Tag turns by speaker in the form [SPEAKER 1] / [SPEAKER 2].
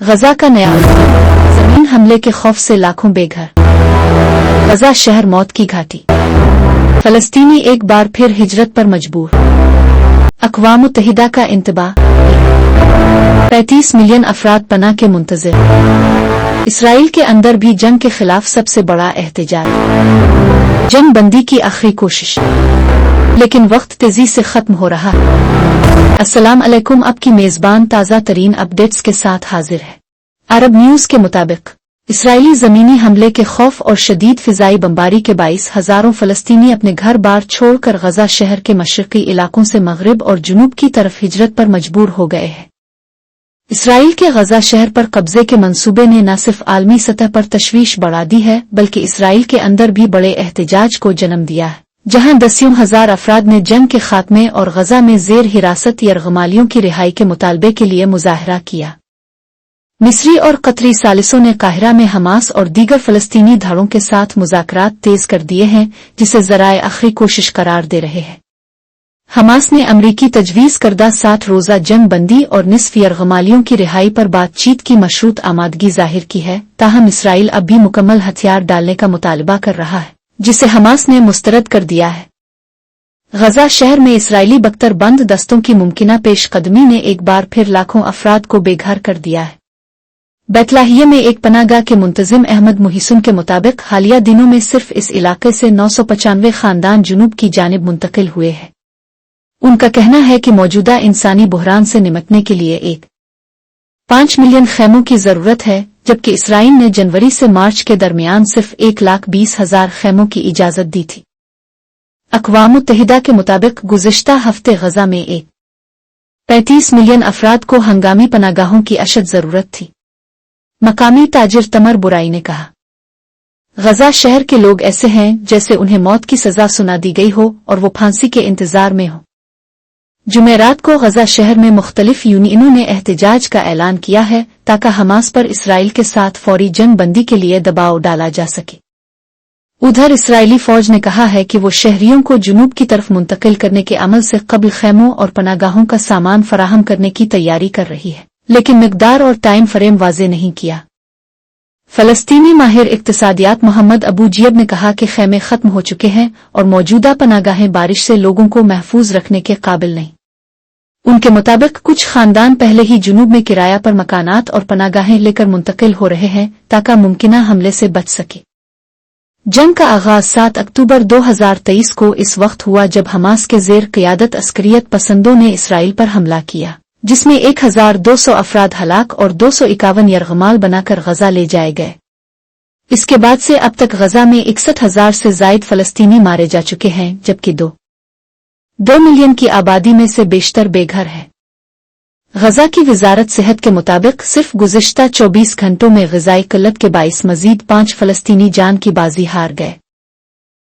[SPEAKER 1] गजा का नया जमीन हमले के खौफ से लाखों बेघर। गजा शहर मौत की घाटी। फलस्तीनी एक बार फिर हिजरत पर मजबूर। अक़वाम मुत्तहिदा का इंतबाह। 35 मिलियन अफराद पनाह के मुंतज़िर। इसराइल के अंदर भी जंग के खिलाफ सबसे बड़ा एहतजाज। जंग बंदी की आखिरी कोशिश, लेकिन वक्त तेजी से खत्म हो रहा है। अस्सलाम अलैकुम, आपकी मेजबान ताज़ा तरीन अपडेट्स के साथ हाजिर है। अरब न्यूज के मुताबिक इसराइली जमीनी हमले के खौफ और शदीद फिजाई बमबारी के बाइस हजारों फलस्तीनी अपने घर बार छोड़कर गजा शहर के मशरकी इलाकों से मगरिब और जुनूब की तरफ हिजरत पर मजबूर हो गए हैं। इसराइल के गजा शहर पर कब्जे के मंसूबे ने न सिर्फ आलमी सतह पर तशवीश बढ़ा दी है, बल्कि इसराइल के अंदर भी बड़े एहतजाज को जन्म दिया है, जहां दसियों हजार अफराद ने जंग के खात्मे और गजा में जेर हिरासत यरगमालियों की रिहाई के मुतालबे के लिए मुजाहरा किया। मिस्री और कतरी सालिसों ने काहिरा में हमास और दीगर फलस्तीनी धड़ों के साथ मुज़ाकरात तेज कर दिए हैं, जिसे ज़राए आखिरी कोशिश करार दे रहे हैं। हमास ने अमरीकी तजवीज़ करदा 60 रोज़ा जंग बंदी और निस्फ यरगमालियों की रिहाई पर बातचीत की मशरूत आमादगी जाहिर की है, ताहम इसराइल अब भी मुकम्मल हथियार डालने का मुतालबा कर रहा है, जिसे हमास ने मुस्तरद कर दिया है। गजा शहर में इसराइली बख्तर बंद दस्तों की मुमकिना पेशकदमी ने एक बार फिर लाखों अफराद को बेघर कर दिया है। बैतलाहिया में एक पनागाह के मुंतजिम अहमद मुहिसन के मुताबिक हालिया दिनों में सिर्फ इस इलाके से 995 खानदान जुनूब की जानिब मुंतकिल हुए हैं। उनका कहना है कि मौजूदा इंसानी बुहरान से निपटने के लिए 5 मिलियन खैमों की जरूरत है, जबकि इसराइल ने जनवरी से मार्च के दरमियान सिर्फ 1,20,000 खैमों की इजाजत दी थी। अक़वाम मुत्तहिदा के मुताबिक गुज़िश्ता हफ्ते गजा में 35 मिलियन अफराद को हंगामी पनागाहों की अशद जरूरत थी। मकामी ताजिर तमर बुराई ने कहा, गजा शहर के लोग ऐसे हैं जैसे उन्हें मौत की सजा सुना दी गई हो और वो फांसी के इंतजार में हो। जुमेरात को गजा शहर में मुख्तलिफ यूनियनों ने एहतजाज का ऐलान किया है, ताकि हमास पर इसराइल के साथ फौरी जंग बंदी के लिए दबाव डाला जा सके। उधर इसराइली फौज ने कहा है कि वो शहरियों को जुनूब की तरफ मुंतकिल करने के अमल से कबल खैमों और पनागाहों का सामान फराहम करने की तैयारी कर रही है, लेकिन मिकदार और टाइम फ्रेम वाज़े नहीं किया। फलस्तीनी माहिर इक्तिसादियात मोहम्मद अबू जियब ने कहा कि खैमे खत्म हो चुके हैं और मौजूदा पनागाहें बारिश से लोगों को महफूज रखने के काबिल नहीं। उनके मुताबिक कुछ खानदान पहले ही जुनूब में किराया पर मकानात और पनागाहें लेकर मुंतकिल हो रहे हैं, ताकि मुमकिना हमले से बच सके। जंग का आगाज 7 अक्टूबर 2023 को इस वक्त हुआ जब हमास के जेर क़ियादत अस्करियत पसंदों ने इसराइल पर हमला किया, जिसमें 1200 अफराद हलाक और 251 यरगमाल बनाकर गजा ले जाए गए। इसके बाद से अब तक गजा में 61,000 से जायद फलस्तीनी मारे जा चुके हैं, जबकि 2 मिलियन की आबादी में से बेशतर बेघर है। गजा की वजारत सेहत के मुताबिक सिर्फ गुज़िश्ता 24 घंटों में ग़िज़ाई किल्लत के बाइस मजीद 5 फलस्तीनी जान की बाजी हार गए।